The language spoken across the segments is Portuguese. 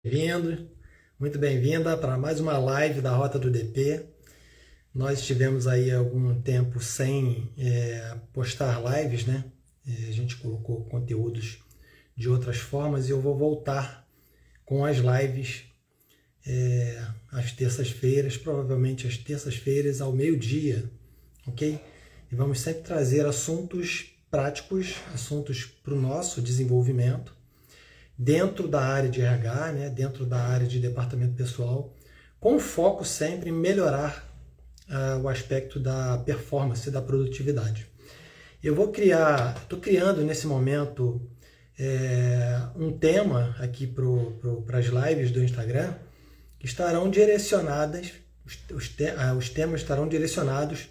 Bem-vindo, muito bem-vinda para mais uma live da Rota do DP. Nós tivemos aí algum tempo sem postar lives, né? A gente colocou conteúdos de outras formas e eu vou voltar com as lives às terças-feiras, provavelmente às terças-feiras ao meio-dia, ok? E vamos sempre trazer assuntos práticos, assuntos para o nosso desenvolvimento, dentro da área de RH, né, dentro da área de departamento pessoal, com foco sempre em melhorar o aspecto da performance, da produtividade. Estou criando nesse momento um tema aqui para as lives do Instagram, que estarão direcionadas, os temas estarão direcionados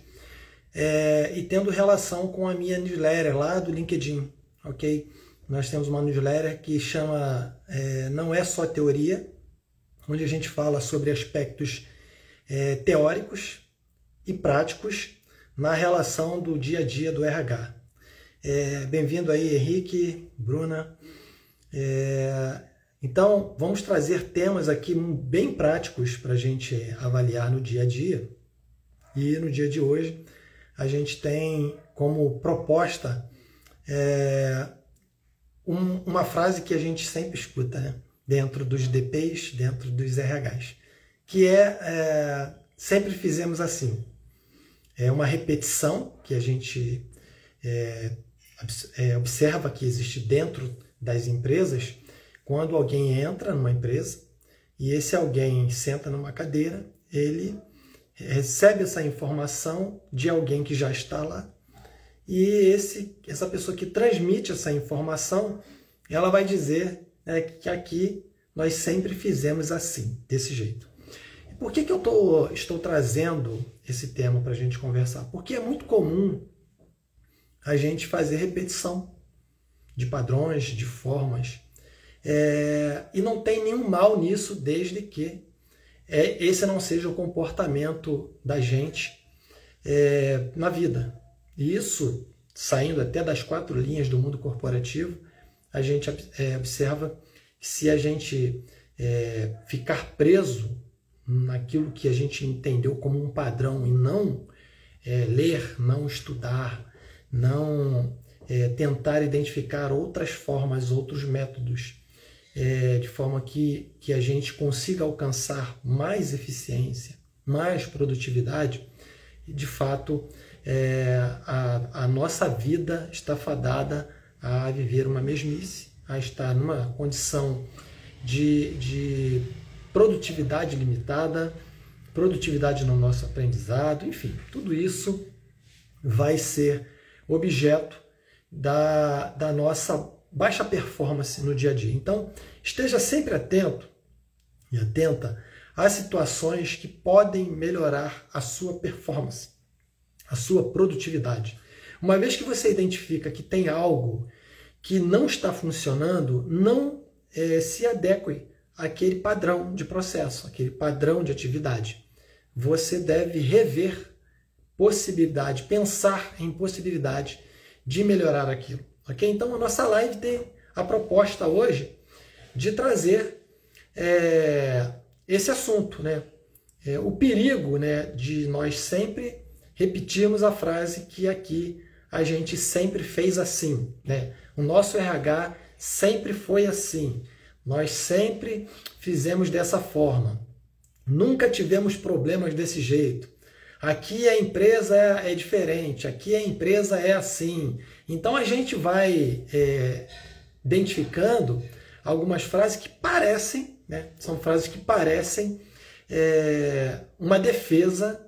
e tendo relação com a minha newsletter lá do LinkedIn, ok? Nós temos uma newsletter que chama Não é só teoria, onde a gente fala sobre aspectos teóricos e práticos na relação do dia a dia do RH. Bem-vindo aí, Henrique, Bruna. Então, vamos trazer temas aqui bem práticos para a gente avaliar no dia a dia. E no dia de hoje, a gente tem como proposta uma frase que a gente sempre escuta, né? Dentro dos DPs, dentro dos RHs, que sempre fizemos assim. É uma repetição que a gente observa que existe dentro das empresas, quando alguém entra numa empresa e esse alguém senta numa cadeira, ele recebe essa informação de alguém que já está lá, e essa pessoa que transmite essa informação, ela vai dizer que aqui nós sempre fizemos assim, desse jeito. Por que eu estou trazendo esse tema para a gente conversar? Porque é muito comum a gente fazer repetição de padrões, de formas, e não tem nenhum mal nisso, desde que esse não seja o comportamento da gente na vida. E isso, saindo até das 4 linhas do mundo corporativo, a gente observa que se a gente ficar preso naquilo que a gente entendeu como um padrão e não ler, não estudar, não tentar identificar outras formas, outros métodos, de forma que a gente consiga alcançar mais eficiência, mais produtividade, de fato, a nossa vida está fadada a viver uma mesmice, a estar numa condição de produtividade limitada, produtividade no nosso aprendizado, enfim, tudo isso vai ser objeto da nossa baixa performance no dia a dia. Então, esteja sempre atento e atenta às situações que podem melhorar a sua performance, a sua produtividade. Uma vez que você identifica que tem algo que não está funcionando, não se adeque àquele padrão de processo, àquele padrão de atividade. Você deve rever possibilidade, pensar em possibilidade de melhorar aquilo. Ok? Então, a nossa live tem a proposta hoje de trazer esse assunto, né? O perigo, né, de nós sempre repetirmos a frase que aqui a gente sempre fez assim, né? O nosso RH sempre foi assim. Nós sempre fizemos dessa forma. Nunca tivemos problemas desse jeito. Aqui a empresa é diferente, aqui a empresa é assim. Então a gente vai identificando algumas frases que parecem, né? São frases que parecem uma defesa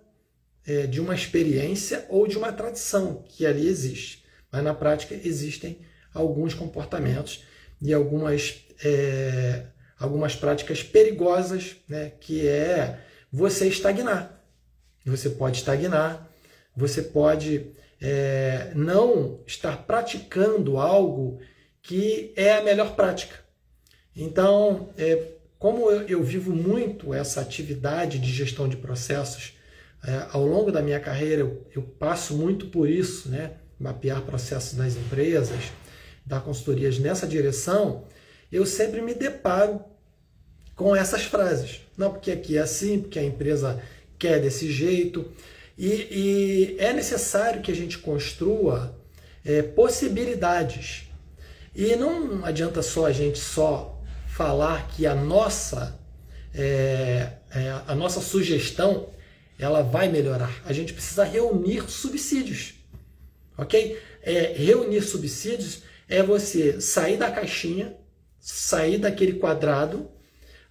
de uma experiência ou de uma tradição que ali existe. Mas na prática existem alguns comportamentos e algumas práticas perigosas, né? Que é você estagnar. Você pode estagnar, você pode não estar praticando algo que é a melhor prática. Então, como eu vivo muito essa atividade de gestão de processos, ao longo da minha carreira eu passo muito por isso, né? Mapear processos nas empresas, dar consultorias nessa direção, eu sempre me deparo com essas frases. Não, porque aqui é assim, porque a empresa quer desse jeito. E é necessário que a gente construa possibilidades. E não adianta só a gente falar que a nossa sugestão ela vai melhorar. A gente precisa reunir subsídios, ok? Reunir subsídios é você sair da caixinha, sair daquele quadrado,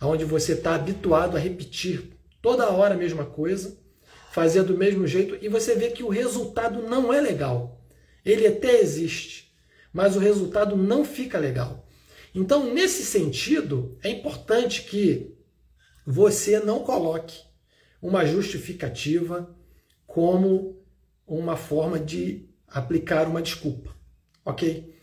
onde você está habituado a repetir toda hora a mesma coisa, fazer do mesmo jeito, e você vê que o resultado não é legal. Ele até existe, mas o resultado não fica legal. Então, nesse sentido, é importante que você não coloque uma justificativa como uma forma de aplicar uma desculpa, ok?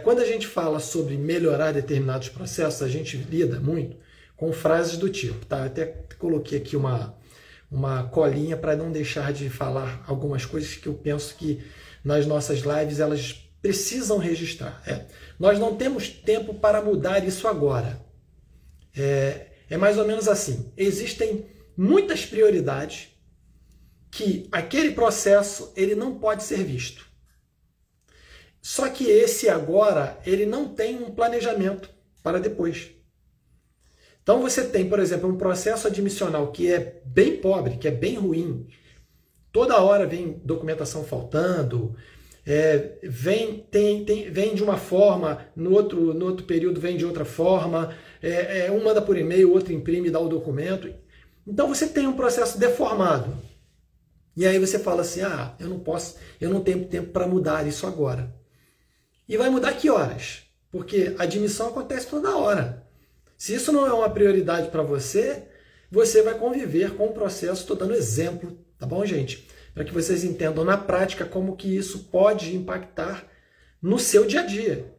Quando a gente fala sobre melhorar determinados processos, a gente lida muito com frases do tipo, tá? Eu até coloquei aqui uma colinha para não deixar de falar algumas coisas que eu penso que nas nossas lives elas precisam registrar. Nós não temos tempo para mudar isso agora. É mais ou menos assim. Existem muitas prioridades que aquele processo ele não pode ser visto. Só que esse agora, ele não tem um planejamento para depois. Então você tem, por exemplo, um processo admissional que é bem pobre, que é bem ruim. Toda hora vem documentação faltando, vem de uma forma, no outro período vem de outra forma, um manda por e-mail, o outro imprime e dá o documento. Então você tem um processo deformado. E aí você fala assim, eu não tenho tempo para mudar isso agora. E vai mudar que horas? Porque a admissão acontece toda hora. Se isso não é uma prioridade para você, você vai conviver com o processo. Estou dando exemplo, tá bom, gente? Para que vocês entendam na prática como que isso pode impactar no seu dia a dia.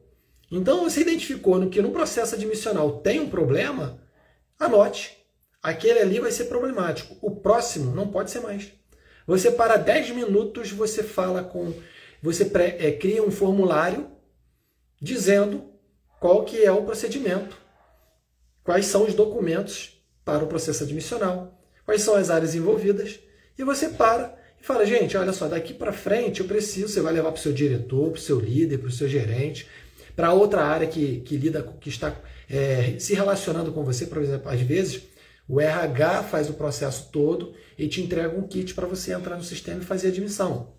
Então, você identificou que no processo admissional tem um problema, anote. Aquele ali vai ser problemático. O próximo não pode ser mais. Você para 10 minutos, você cria um formulário dizendo qual que é o procedimento, quais são os documentos para o processo admissional, quais são as áreas envolvidas, e você para e fala, gente, olha só, daqui para frente eu preciso, você vai levar para o seu diretor, para o seu líder, para o seu gerente, para outra área que está se relacionando com você, por exemplo, às vezes o RH faz o processo todo e te entrega um kit para você entrar no sistema e fazer a admissão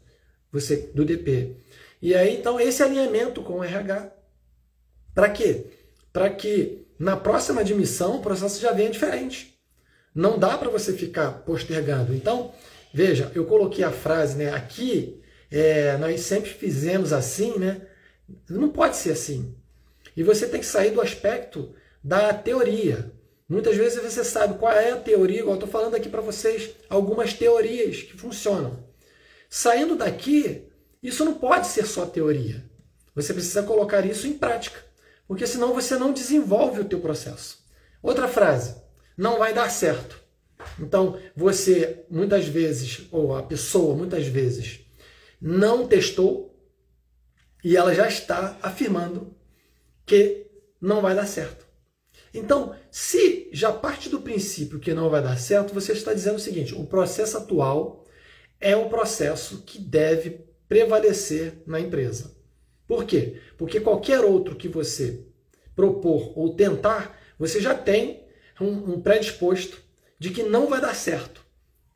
do DP. E aí, então, esse alinhamento com o RH, para quê? Para que na próxima admissão o processo já venha diferente. Não dá para você ficar postergando. Então, veja, eu coloquei a frase, né? Aqui, nós sempre fizemos assim, né? Não pode ser assim. E você tem que sair do aspecto da teoria. Muitas vezes você sabe qual é a teoria, igual eu estou falando aqui para vocês, algumas teorias que funcionam. Saindo daqui, isso não pode ser só teoria. Você precisa colocar isso em prática, porque senão você não desenvolve o teu processo. Outra frase, não vai dar certo. Então, você muitas vezes, ou a pessoa muitas vezes, não testou e ela já está afirmando que não vai dar certo. Então, se já parte do princípio que não vai dar certo, você está dizendo o seguinte, o processo atual é um processo que deve prevalecer na empresa. Por quê? Porque qualquer outro que você propor ou tentar, você já tem um predisposto de que não vai dar certo.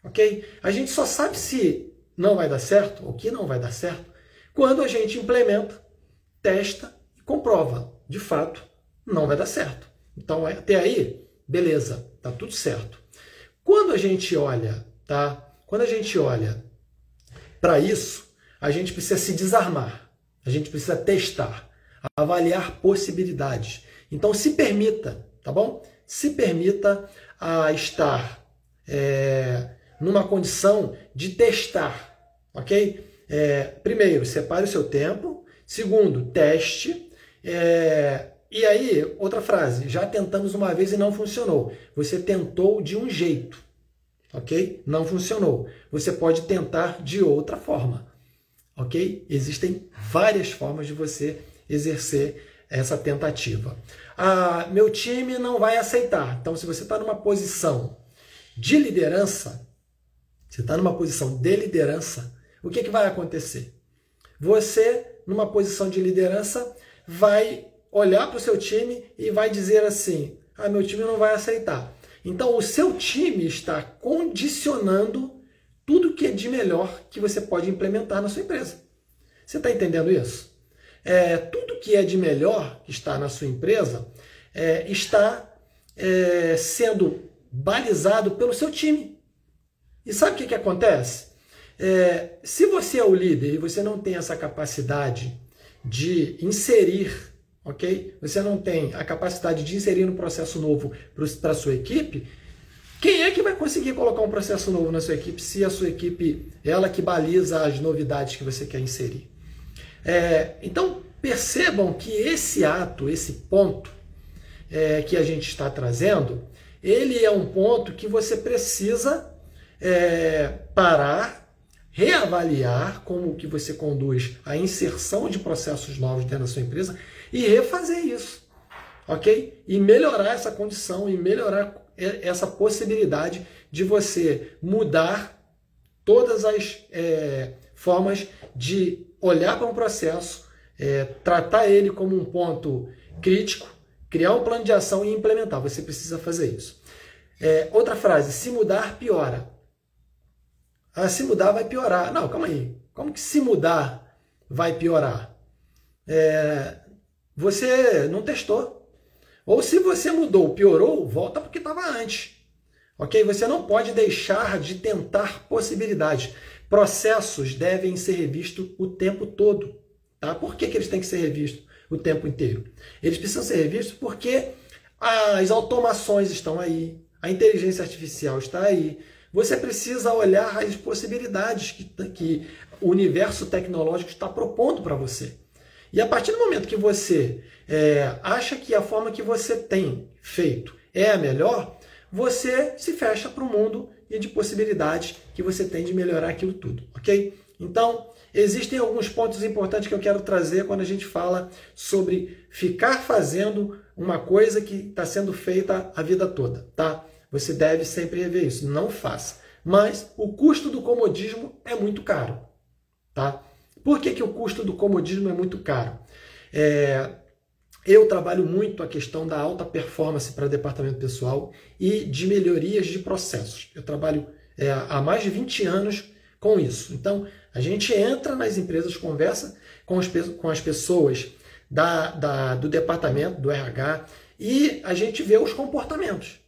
Ok? A gente só sabe se não vai dar certo, ou que não vai dar certo, quando a gente implementa, testa e comprova. De fato, não vai dar certo. Então, até aí, beleza, tá tudo certo. Quando a gente olha, tá? Quando a gente olha para isso, a gente precisa se desarmar. A gente precisa testar, avaliar possibilidades. Então, se permita, tá bom? Se permita a estar numa condição de testar, ok? Primeiro, separe o seu tempo. Segundo, teste. E aí, outra frase, já tentamos uma vez e não funcionou. Você tentou de um jeito, ok? Não funcionou. Você pode tentar de outra forma, ok? Existem várias formas de você exercer essa tentativa. Meu time não vai aceitar. Então, se você está numa posição de liderança, o que vai acontecer? Você, numa posição de liderança, vai olhar para o seu time e vai dizer assim, meu time não vai aceitar. Então, o seu time está condicionando tudo que é de melhor que você pode implementar na sua empresa. Você está entendendo isso? Tudo que é de melhor que está na sua empresa está sendo balizado pelo seu time. E sabe o que acontece? Se você é o líder e você não tem essa capacidade de inserir, ok? Você não tem a capacidade de inserir um processo novo para a sua equipe, quem é que vai conseguir colocar um processo novo na sua equipe se a sua equipe, ela que baliza as novidades que você quer inserir? Então, percebam que esse ato, esse ponto que a gente está trazendo, ele é um ponto que você precisa parar, reavaliar como que você conduz a inserção de processos novos dentro da sua empresa e refazer isso, ok? E melhorar essa condição e melhorar essa possibilidade de você mudar todas as formas de olhar para um processo, tratar ele como um ponto crítico, criar um plano de ação e implementar. Você precisa fazer isso. Outra frase, se mudar, piora. Se mudar, vai piorar. Não, calma aí. Como que se mudar vai piorar? Você não testou. Ou se você mudou, piorou, volta porque estava antes. Ok? Você não pode deixar de tentar possibilidades. Processos devem ser revistos o tempo todo. Tá? Por que eles têm que ser revistos o tempo inteiro? Eles precisam ser revistos porque as automações estão aí, a inteligência artificial está aí. Você precisa olhar as possibilidades que o universo tecnológico está propondo para você. E a partir do momento que você acha que a forma que você tem feito é a melhor, você se fecha para o mundo e de possibilidades que você tem de melhorar aquilo tudo, ok? Então, existem alguns pontos importantes que eu quero trazer quando a gente fala sobre ficar fazendo uma coisa que está sendo feita a vida toda, tá? Você deve sempre rever isso, não faça. Mas o custo do comodismo é muito caro, tá? Por que o custo do comodismo é muito caro? Eu trabalho muito a questão da alta performance para departamento pessoal e de melhorias de processos. Eu trabalho há mais de 20 anos com isso. Então, a gente entra nas empresas, conversa com as pessoas do departamento, do RH, e a gente vê os comportamentos.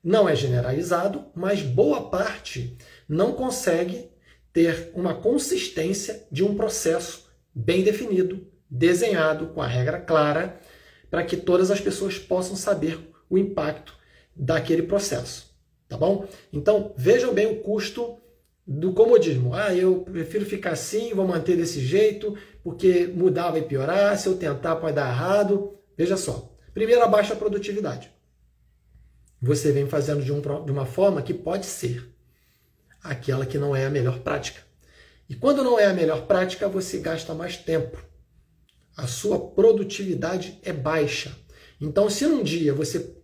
Não é generalizado, mas boa parte não consegue ter uma consistência de um processo bem definido, desenhado, com a regra clara, para que todas as pessoas possam saber o impacto daquele processo, tá bom? Então, vejam bem o custo do comodismo. Eu prefiro ficar assim, vou manter desse jeito, porque mudar vai piorar, se eu tentar pode dar errado. Veja só, primeiro, a baixa produtividade. Você vem fazendo de uma forma que pode ser aquela que não é a melhor prática. E quando não é a melhor prática, você gasta mais tempo. A sua produtividade é baixa. Então, se num dia você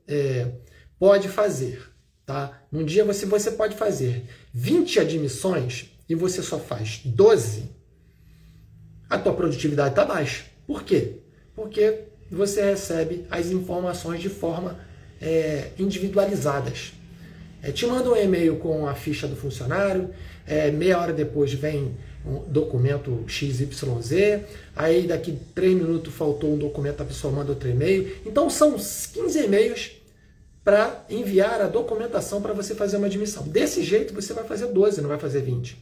pode fazer, tá? Num dia você pode fazer 20 admissões e você só faz 12, a tua produtividade está baixa. Por quê? Porque você recebe as informações de forma individualizadas. Te manda um e-mail com a ficha do funcionário, meia hora depois vem um documento XYZ, aí daqui 3 minutos faltou um documento, a pessoa manda outro e-mail. Então são 15 e-mails para enviar a documentação para você fazer uma admissão. Desse jeito você vai fazer 12, não vai fazer 20.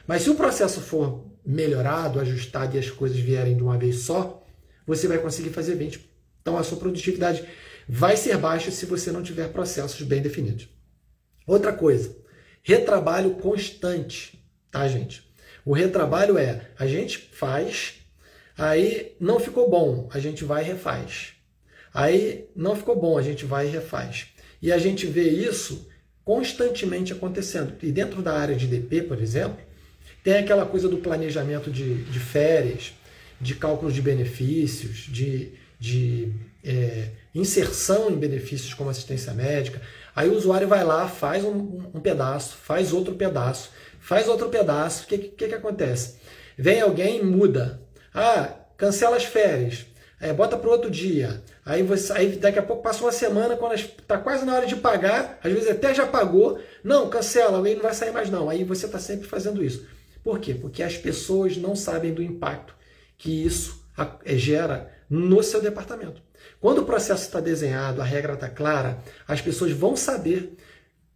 Mas se o processo for melhorado, ajustado e as coisas vierem de uma vez só, você vai conseguir fazer 20. Então a sua produtividade vai ser baixa se você não tiver processos bem definidos. Outra coisa, retrabalho constante, tá, gente? O retrabalho a gente faz, aí não ficou bom, a gente vai e refaz. Aí não ficou bom, a gente vai e refaz. E a gente vê isso constantemente acontecendo. E dentro da área de DP, por exemplo, tem aquela coisa do planejamento de férias, de cálculo de benefícios, de inserção em benefícios como assistência médica. Aí o usuário vai lá, faz um pedaço, faz outro pedaço, faz outro pedaço. O que acontece? Vem alguém e muda. Ah, cancela as férias. Bota para o outro dia. Aí daqui a pouco passa uma semana, quando está quase na hora de pagar, às vezes até já pagou. Não, cancela, aí não vai sair mais não. Aí você está sempre fazendo isso. Por quê? Porque as pessoas não sabem do impacto que isso gera no seu departamento. Quando o processo está desenhado, a regra está clara, as pessoas vão saber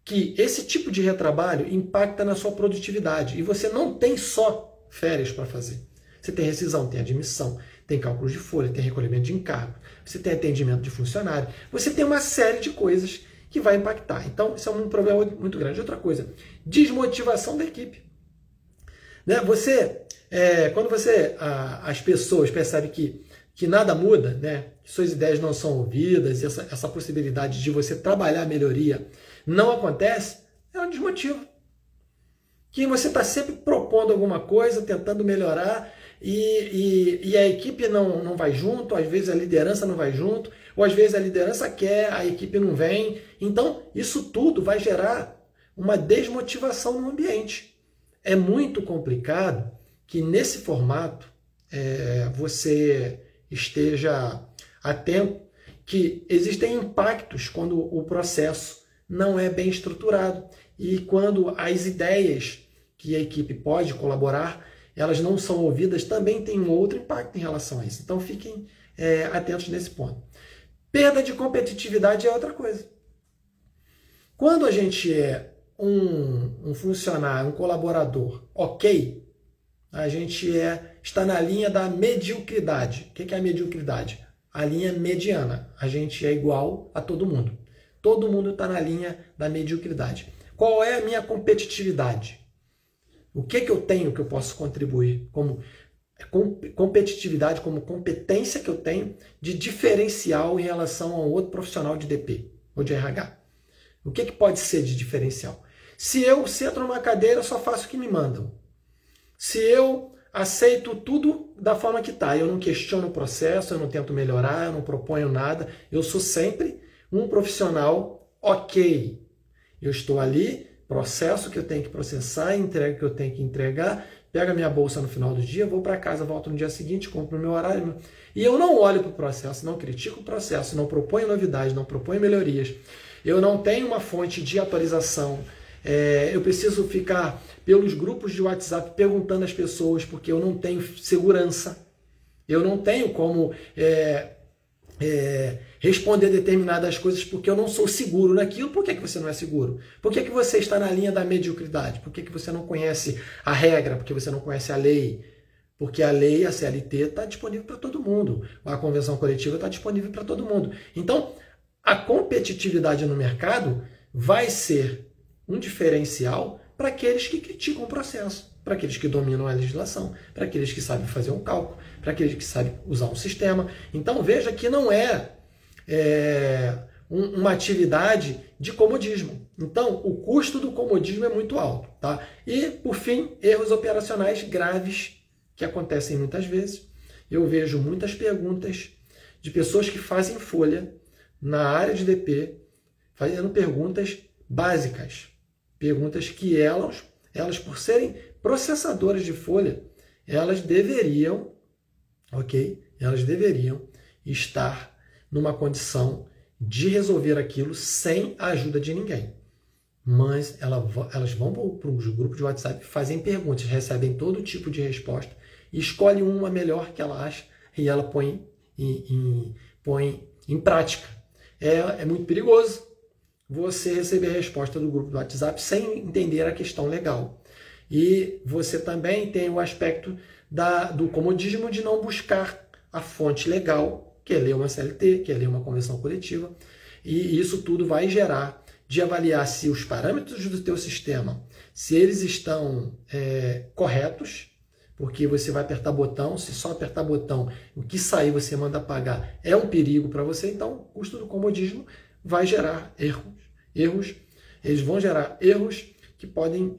que esse tipo de retrabalho impacta na sua produtividade. E você não tem só férias para fazer. Você tem rescisão, tem admissão, tem cálculos de folha, tem recolhimento de encargo, você tem atendimento de funcionário, você tem uma série de coisas que vai impactar. Então, isso é um problema muito grande. Outra coisa, desmotivação da equipe. Né? Quando as pessoas percebem que nada muda, né? Que suas ideias não são ouvidas, e essa possibilidade de você trabalhar a melhoria não acontece, ela desmotiva. Que você está sempre propondo alguma coisa, tentando melhorar, e a equipe não vai junto, às vezes a liderança não vai junto, ou às vezes a liderança quer, a equipe não vem. Então, isso tudo vai gerar uma desmotivação no ambiente. É muito complicado que nesse formato você esteja atento que existem impactos quando o processo não é bem estruturado e quando as ideias que a equipe pode colaborar, elas não são ouvidas, também tem um outro impacto em relação a isso. Então fiquem atentos nesse ponto. Perda de competitividade é outra coisa. Quando a gente é um funcionário, um colaborador ok, a gente está na linha da mediocridade. O que é a mediocridade? A linha mediana. A gente é igual a todo mundo. Todo mundo está na linha da mediocridade. Qual é a minha competitividade? O que eu tenho que eu posso contribuir como competitividade, como competência que eu tenho de diferencial em relação a um outro profissional de DP ou de RH? O que pode ser de diferencial? Se eu sento numa cadeira, só faço o que me mandam. Se eu aceito tudo da forma que está, eu não questiono o processo, eu não tento melhorar, eu não proponho nada, eu sou sempre um profissional ok. Eu estou ali, processo que eu tenho que processar, entrega que eu tenho que entregar, pego a minha bolsa no final do dia, vou para casa, volto no dia seguinte, compro o meu horário. E eu não olho para o processo, não critico o processo, não proponho novidades, não proponho melhorias. Eu não tenho uma fonte de atualização. Eu preciso ficar pelos grupos de WhatsApp perguntando às pessoas, porque eu não tenho segurança. Eu não tenho como responder determinadas coisas porque eu não sou seguro naquilo. Por que você não é seguro? Por que você está na linha da mediocridade? Por que você não conhece a regra? Porque você não conhece a lei? Porque a lei, a CLT, está disponível para todo mundo. A convenção coletiva está disponível para todo mundo. Então, a competitividade no mercado vai ser um diferencial para aqueles que criticam o processo, para aqueles que dominam a legislação, para aqueles que sabem fazer um cálculo, para aqueles que sabem usar um sistema. Então veja que não uma atividade de comodismo. Então o custo do comodismo é muito alto. Tá? E, por fim, erros operacionais graves que acontecem muitas vezes. Eu vejo muitas perguntas de pessoas que fazem folha na área de DP, fazendo perguntas básicas. Perguntas que elas por serem processadoras de folha, elas deveriam estar numa condição de resolver aquilo sem a ajuda de ninguém. Mas elas vão para um grupo de WhatsApp, fazem perguntas, recebem todo tipo de resposta, e escolhe uma melhor que ela acha e ela põe em prática. É muito perigoso você receber a resposta do grupo do WhatsApp sem entender a questão legal. E você também tem o aspecto do comodismo de não buscar a fonte legal, que é ler uma CLT, que é ler uma convenção coletiva. E isso tudo vai gerar de avaliar se os parâmetros do teu sistema, se eles estão corretos, porque você vai apertar botão, se só apertar botão, o que sair você manda pagar é um perigo para você. Então, o custo do comodismo vai gerar erros. Eles vão gerar erros que podem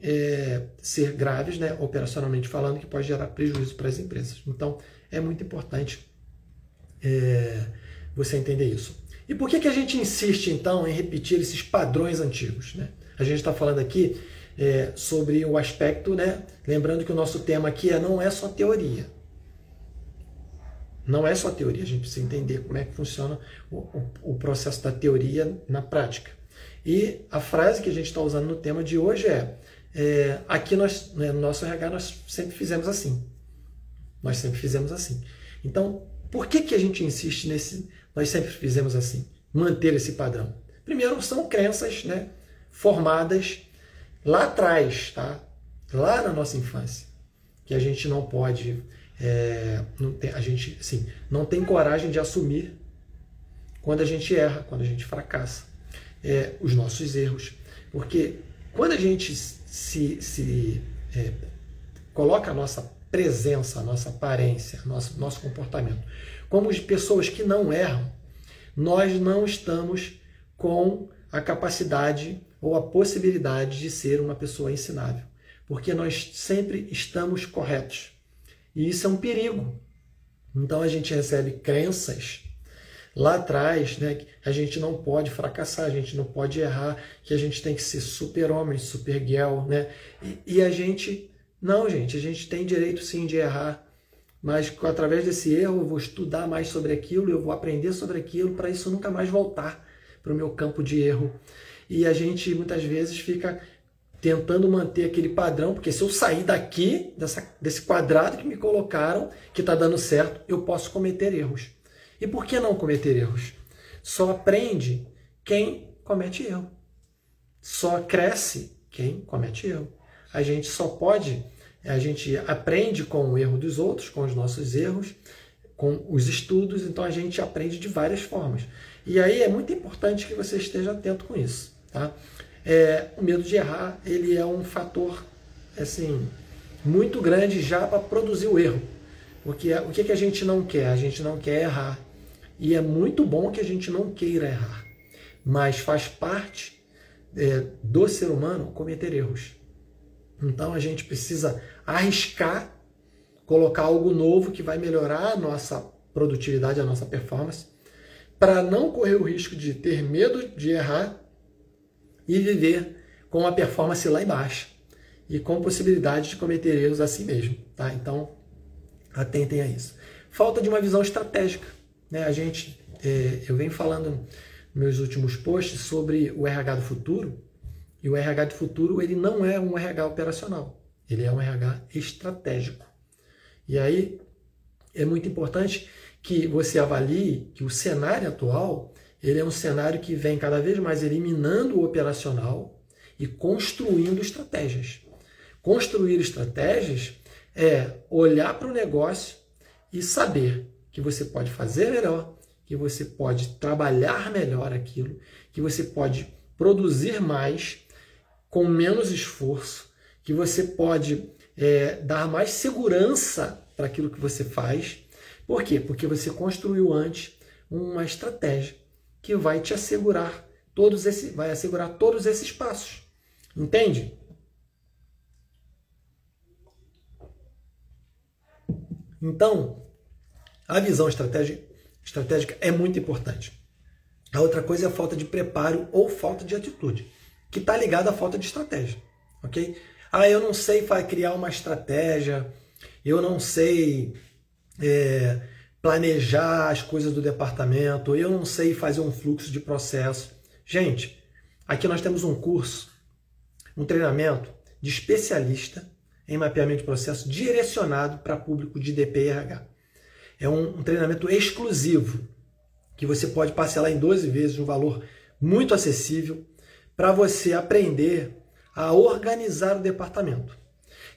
ser graves, né, operacionalmente falando, que pode gerar prejuízo para as empresas. Então, é muito importante você entender isso. E por que a gente insiste, então, em repetir esses padrões antigos, né? A gente está falando aqui sobre o aspecto, né? Lembrando que o nosso tema aqui não é só teoria. Não é só teoria, a gente precisa entender como é que funciona o processo da teoria na prática. E a frase que a gente está usando no tema de hoje aqui nós, no nosso RH, nós sempre fizemos assim. Nós sempre fizemos assim. Então, por que a gente insiste nesse nós sempre fizemos assim? Manter esse padrão. Primeiro, são crenças, né, formadas lá atrás, tá? Lá na nossa infância, que a gente não pode, a gente assim, não tem coragem de assumir quando a gente erra, quando a gente fracassa, os nossos erros. Porque quando a gente coloca a nossa presença, a nossa aparência, nosso comportamento como de pessoas que não erram, nós não estamos com a capacidade ou a possibilidade de ser uma pessoa ensinável, porque nós sempre estamos corretos. E isso é um perigo. Então a gente recebe crenças lá atrás, né, que a gente não pode fracassar, a gente não pode errar, que a gente tem que ser super-homem, super-girl, né? E a gente, não, gente, a gente tem direito sim de errar, mas através desse erro eu vou estudar mais sobre aquilo, eu vou aprender sobre aquilo para isso nunca mais voltar para o meu campo de erro. E a gente muitas vezes fica tentando manter aquele padrão, porque se eu sair daqui, desse quadrado que me colocaram, que está dando certo, eu posso cometer erros. E por que não cometer erros? Só aprende quem comete erro. Só cresce quem comete erro. A gente aprende com o erro dos outros, com os nossos erros, com os estudos, então a gente aprende de várias formas. E aí é muito importante que você esteja atento com isso, tá? O medo de errar, ele é um fator assim, muito grande já para produzir o erro. Porque o que a gente não quer? A gente não quer errar. E é muito bom que a gente não queira errar. Mas faz parte do ser humano cometer erros. Então a gente precisa arriscar, colocar algo novo que vai melhorar a nossa produtividade, a nossa performance, para não correr o risco de ter medo de errar e viver com a performance lá embaixo e com possibilidade de cometer erros assim mesmo, tá? Então, atentem a isso. Falta de uma visão estratégica, né? Eu venho falando nos meus últimos posts sobre o RH do futuro, e o RH do futuro ele não é um RH operacional, ele é um RH estratégico. E aí é muito importante que você avalie que o cenário atual ele é um cenário que vem cada vez mais eliminando o operacional e construindo estratégias. Construir estratégias é olhar para o negócio e saber que você pode fazer melhor, que você pode trabalhar melhor aquilo, que você pode produzir mais com menos esforço, que você pode dar mais segurança para aquilo que você faz. Por quê? Porque você construiu antes uma estratégia que vai te assegurar todos esses passos. Entende? Então, a visão estratégica é muito importante. A outra coisa é a falta de preparo ou falta de atitude, que está ligada à falta de estratégia. Ok? Eu não sei criar uma estratégia, eu não sei planejar as coisas do departamento, eu não sei fazer um fluxo de processo. Gente, aqui nós temos um curso, um treinamento de especialista em mapeamento de processo direcionado para público de DP e RH. É um treinamento exclusivo, que você pode parcelar em 12 vezes, um valor muito acessível, para você aprender a organizar o departamento.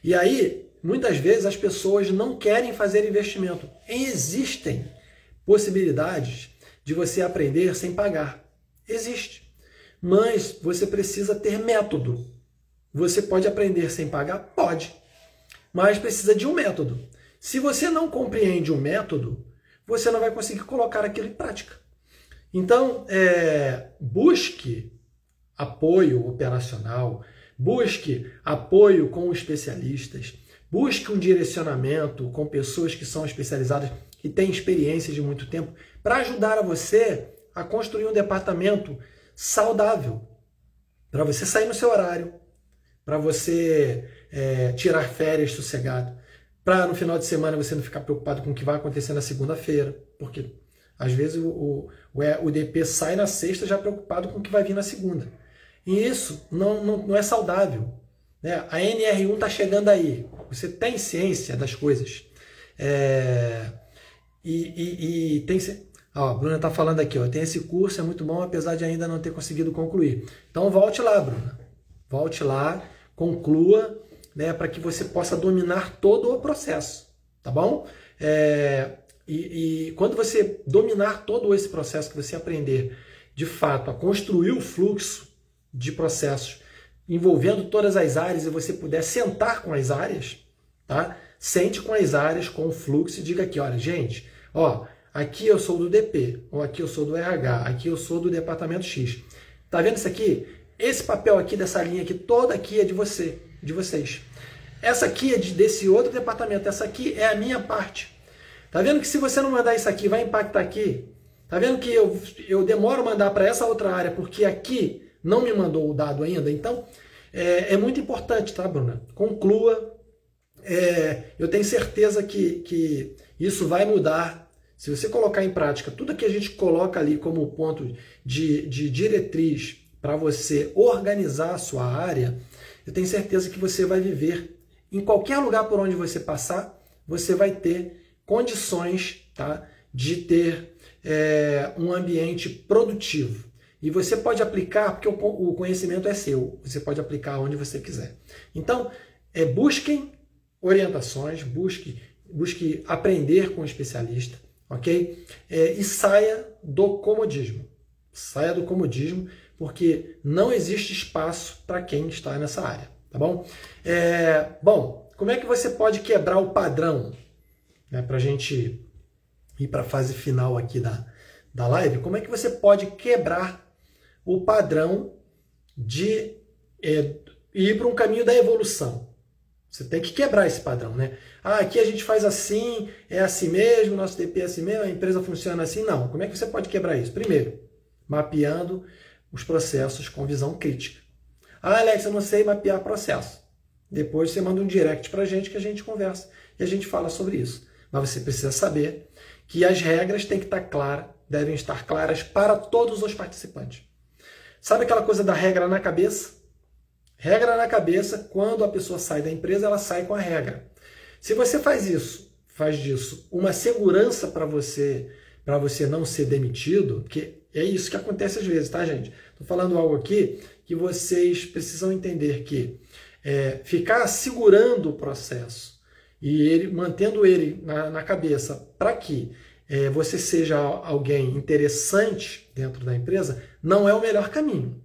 E aí, muitas vezes as pessoas não querem fazer investimento. Existem possibilidades de você aprender sem pagar. Existe. Mas você precisa ter método. Você pode aprender sem pagar? Pode. Mas precisa de um método. Se você não compreende um método, você não vai conseguir colocar aquilo em prática. Então, busque apoio operacional, busque apoio com especialistas, busque um direcionamento com pessoas que são especializadas que tem experiência de muito tempo, para ajudar a você a construir um departamento saudável, para você sair no seu horário, para você tirar férias sossegado, para no final de semana você não ficar preocupado com o que vai acontecer na segunda-feira, porque às vezes o DP sai na sexta já preocupado com o que vai vir na segunda. E isso não é saudável, né? A NR1 está chegando aí, você tem ciência das coisas. A Bruna está falando aqui, tem esse curso, é muito bom, apesar de ainda não ter conseguido concluir. Então volte lá, Bruna. Volte lá, conclua, né, para que você possa dominar todo o processo, tá bom? Quando você dominar todo esse processo, que você aprender, de fato, a construir o fluxo de processos envolvendo todas as áreas e você puder sentar com as áreas, tá? Sente com as áreas, com o fluxo e diga aqui, olha, gente, aqui eu sou do DP, ou aqui eu sou do RH, aqui eu sou do departamento X. Tá vendo isso aqui? Esse papel aqui, dessa linha aqui, toda aqui é de vocês. Essa aqui é desse outro departamento, essa aqui é a minha parte. Tá vendo que se você não mandar isso aqui, vai impactar aqui? Tá vendo que eu demoro a mandar para essa outra área, porque aqui não me mandou o dado ainda? Então, é muito importante, tá, Bruna? Conclua. Eu tenho certeza que isso vai mudar. Se você colocar em prática tudo que a gente coloca ali como ponto de diretriz para você organizar a sua área, eu tenho certeza que você vai viver em qualquer lugar por onde você passar, você vai ter condições, tá, de ter um ambiente produtivo. E você pode aplicar, porque o conhecimento é seu, você pode aplicar onde você quiser. Então, busquem orientações, busque aprender com o especialista, ok? E saia do comodismo. Saia do comodismo, porque não existe espaço para quem está nessa área, tá bom? Bom, como é que você pode quebrar o padrão? Né, para a gente ir para a fase final aqui da live, como é que você pode quebrar o padrão de ir para um caminho da evolução? Você tem que quebrar esse padrão, né? Aqui a gente faz assim, é assim mesmo, nosso DP é assim mesmo, a empresa funciona assim. Não. Como é que você pode quebrar isso? Primeiro, mapeando os processos com visão crítica. Alex, eu não sei mapear processo. Depois você manda um direct para a gente que a gente conversa e a gente fala sobre isso. Mas você precisa saber que as regras têm que estar claras, devem estar claras para todos os participantes. Sabe aquela coisa da regra na cabeça? Regra na cabeça, quando a pessoa sai da empresa, ela sai com a regra. Se você faz disso uma segurança para você não ser demitido, que é isso que acontece às vezes, tá, gente? Estou falando algo aqui que vocês precisam entender que ficar segurando o processo e mantendo ele na cabeça para que você seja alguém interessante dentro da empresa, não é o melhor caminho,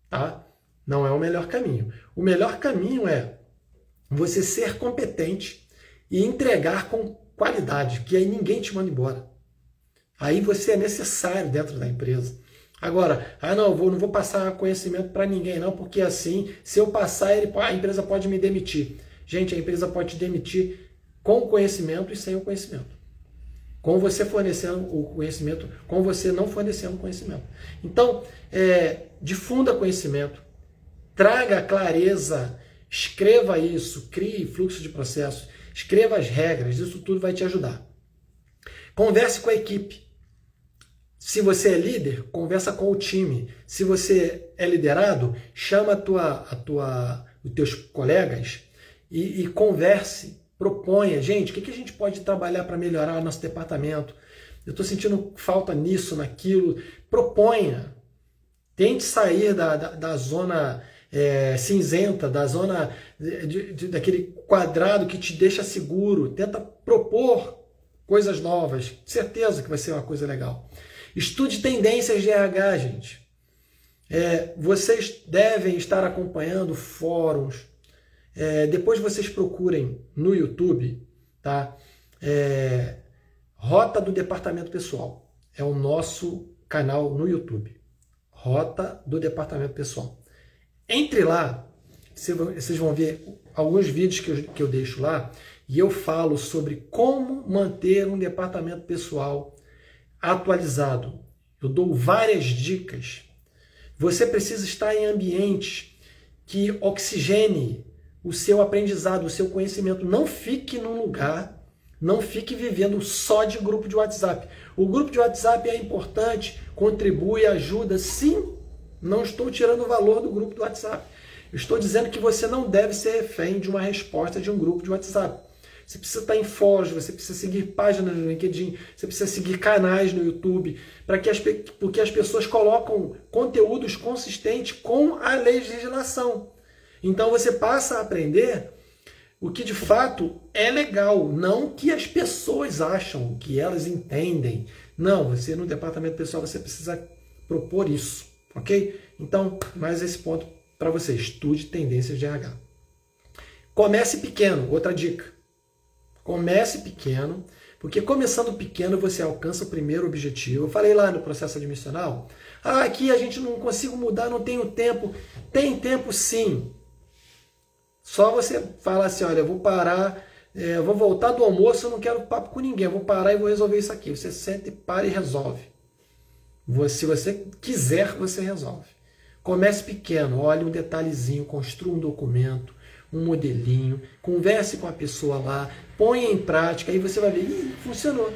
tá? Não é o melhor caminho. O melhor caminho é você ser competente e entregar com qualidade, que aí ninguém te manda embora. Aí você é necessário dentro da empresa. Agora, não vou passar conhecimento para ninguém não, porque assim, se eu passar, a empresa pode me demitir. Gente, a empresa pode te demitir com o conhecimento e sem o conhecimento. Com você fornecendo o conhecimento, com você não fornecendo o conhecimento. Então, difunda conhecimento, traga clareza, escreva isso, crie fluxo de processo, escreva as regras, isso tudo vai te ajudar. Converse com a equipe. Se você é líder, conversa com o time. Se você é liderado, chama os teus colegas e converse, proponha. Gente, o que a gente pode trabalhar para melhorar o nosso departamento? Eu estou sentindo falta nisso, naquilo. Proponha. Tente sair da zona cinzenta, da zona daquele quadrado que te deixa seguro. Tenta propor coisas novas. Certeza que vai ser uma coisa legal. Estude tendências de RH, gente. Vocês devem estar acompanhando fóruns. Depois vocês procurem no YouTube, tá? Rota do Departamento Pessoal. É o nosso canal no YouTube. Rota do Departamento Pessoal. Entre lá, vocês vão ver alguns vídeos que eu deixo lá, e eu falo sobre como manter um departamento pessoal atualizado. Eu dou várias dicas. Você precisa estar em ambientes que oxigene o seu aprendizado, o seu conhecimento. Não fique num lugar, não fique vivendo só de grupo de WhatsApp. O grupo de WhatsApp é importante, contribui, ajuda, sim. Não estou tirando o valor do grupo do WhatsApp. Eu estou dizendo que você não deve ser refém de uma resposta de um grupo de WhatsApp. Você precisa estar em fóruns, você precisa seguir páginas no LinkedIn, você precisa seguir canais no YouTube, porque as pessoas colocam conteúdos consistentes com a legislação. Então você passa a aprender o que de fato é legal, não o que as pessoas acham, o que elas entendem. Não, você no departamento pessoal você precisa propor isso, ok? Então, mais esse ponto para você, estude tendências de RH. Comece pequeno, outra dica. Comece pequeno, porque começando pequeno você alcança o primeiro objetivo. Eu falei lá no processo admissional, aqui a gente não consigo mudar, não tenho tempo. Tem tempo sim. Só você fala assim, olha, eu vou parar, eu vou voltar do almoço, eu não quero papo com ninguém, eu vou parar e vou resolver isso aqui. Você senta e para e resolve. Se você quiser, você resolve. Comece pequeno, olhe um detalhezinho, construa um documento, um modelinho, converse com a pessoa lá, ponha em prática, aí você vai ver, funcionou.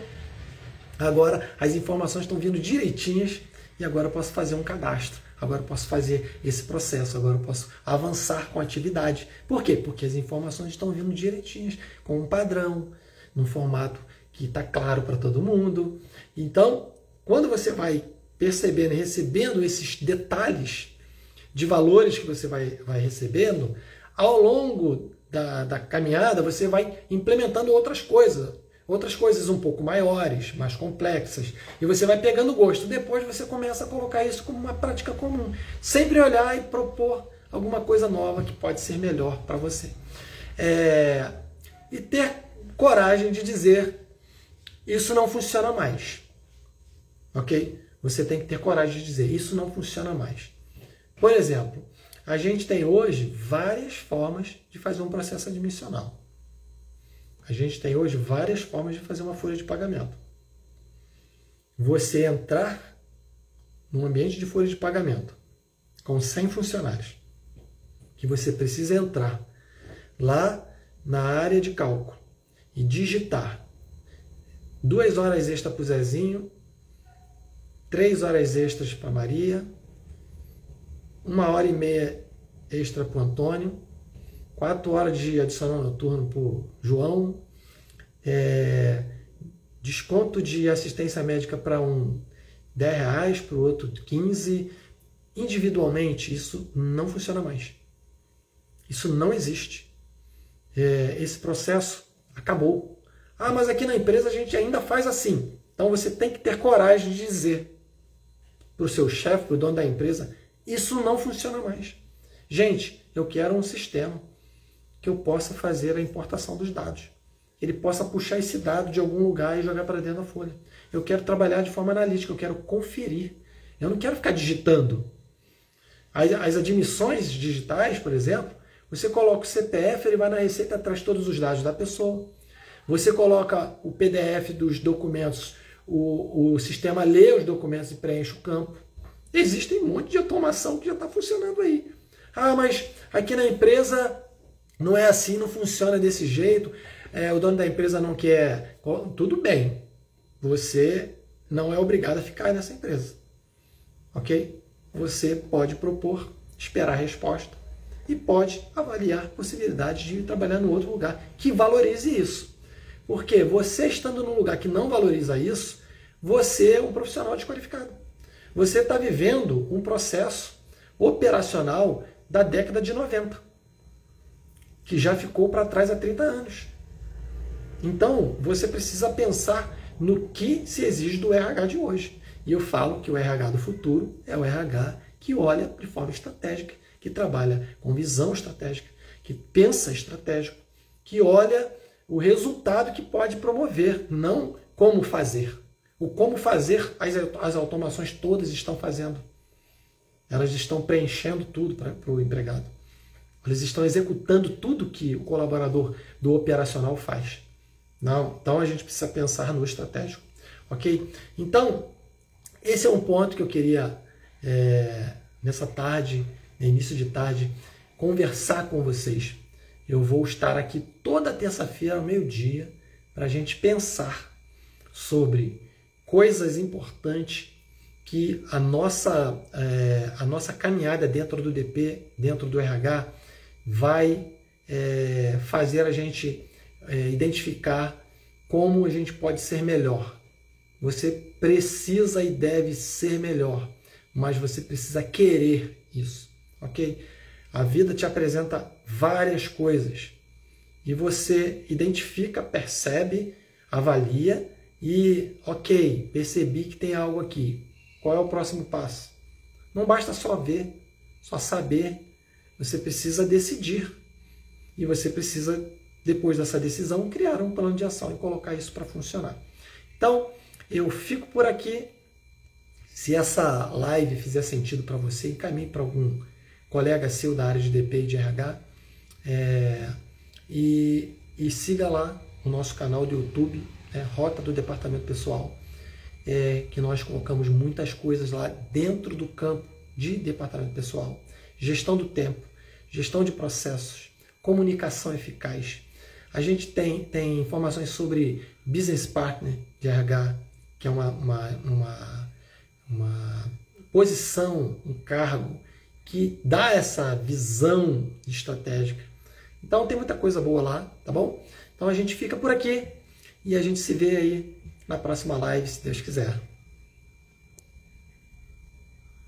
Agora as informações estão vindo direitinhas e agora eu posso fazer um cadastro, agora eu posso fazer esse processo, agora eu posso avançar com a atividade. Por quê? Porque as informações estão vindo direitinhas, com um padrão, num formato que está claro para todo mundo. Então, quando você vai percebendo e recebendo esses detalhes de valores que você vai recebendo, ao longo da caminhada você vai implementando outras coisas um pouco maiores, mais complexas, e você vai pegando gosto. Depois você começa a colocar isso como uma prática comum. Sempre olhar e propor alguma coisa nova que pode ser melhor para você. E ter coragem de dizer, isso não funciona mais. Ok? Você tem que ter coragem de dizer, isso não funciona mais. Por exemplo, a gente tem hoje várias formas de fazer um processo admissional. A gente tem hoje várias formas de fazer uma folha de pagamento. Você entrar num ambiente de folha de pagamento com 100 funcionários, que você precisa entrar lá na área de cálculo e digitar 2 horas extra para o Zezinho, 3 horas extras para a Maria, 1h30 extra para o Antônio, 4 horas de adicional noturno para o João, desconto de assistência médica para um R$10, para o outro 15. Individualmente, isso não funciona mais. Isso não existe. Esse processo acabou. Mas aqui na empresa a gente ainda faz assim. Então você tem que ter coragem de dizer para o seu chefe, para o dono da empresa, isso não funciona mais. Gente, eu quero um sistema que eu possa fazer a importação dos dados. Ele possa puxar esse dado de algum lugar e jogar para dentro da folha. Eu quero trabalhar de forma analítica, eu quero conferir. Eu não quero ficar digitando. As admissões digitais, por exemplo, você coloca o CPF, ele vai na Receita e traz todos os dados da pessoa. Você coloca o PDF dos documentos, o sistema lê os documentos e preenche o campo. Existem um monte de automação que já está funcionando aí. Mas aqui na empresa não é assim, não funciona desse jeito, o dono da empresa não quer. Tudo bem, você não é obrigado a ficar nessa empresa. Ok? Você pode propor, esperar a resposta e pode avaliar a possibilidade de trabalhar no outro lugar que valorize isso. Porque você estando num lugar que não valoriza isso, você é um profissional desqualificado. Você está vivendo um processo operacional da década de 90, que já ficou para trás há 30 anos. Então, você precisa pensar no que se exige do RH de hoje. E eu falo que o RH do futuro é o RH que olha de forma estratégica, que trabalha com visão estratégica, que pensa estratégico, que olha o resultado que pode promover, não como fazer. O como fazer, as automações todas estão fazendo. Elas estão preenchendo tudo para o empregado. Eles estão executando tudo que o colaborador do operacional faz. Não, então a gente precisa pensar no estratégico, ok? Então, esse é um ponto que eu queria, nessa tarde, no início de tarde, conversar com vocês. Eu vou estar aqui toda terça-feira ao meio-dia para a gente pensar sobre coisas importantes que a nossa caminhada dentro do DP, dentro do RH, vai fazer a gente identificar como a gente pode ser melhor. Você precisa e deve ser melhor, mas você precisa querer isso, ok? A vida te apresenta várias coisas e você identifica, percebe, avalia e, ok, percebi que tem algo aqui. Qual é o próximo passo? Não basta só ver, só saber, você precisa decidir e você precisa, depois dessa decisão, criar um plano de ação e colocar isso para funcionar. Então, eu fico por aqui. Se essa live fizer sentido para você, encaminhe para algum colega seu da área de DP e de RH e siga lá o nosso canal do YouTube, Rota do Departamento Pessoal, que nós colocamos muitas coisas lá dentro do campo de departamento pessoal, gestão do tempo, gestão de processos, comunicação eficaz. A gente tem informações sobre Business Partner de RH, que é uma posição, um cargo que dá essa visão estratégica. Então tem muita coisa boa lá, tá bom? Então a gente fica por aqui e a gente se vê aí na próxima live, se Deus quiser.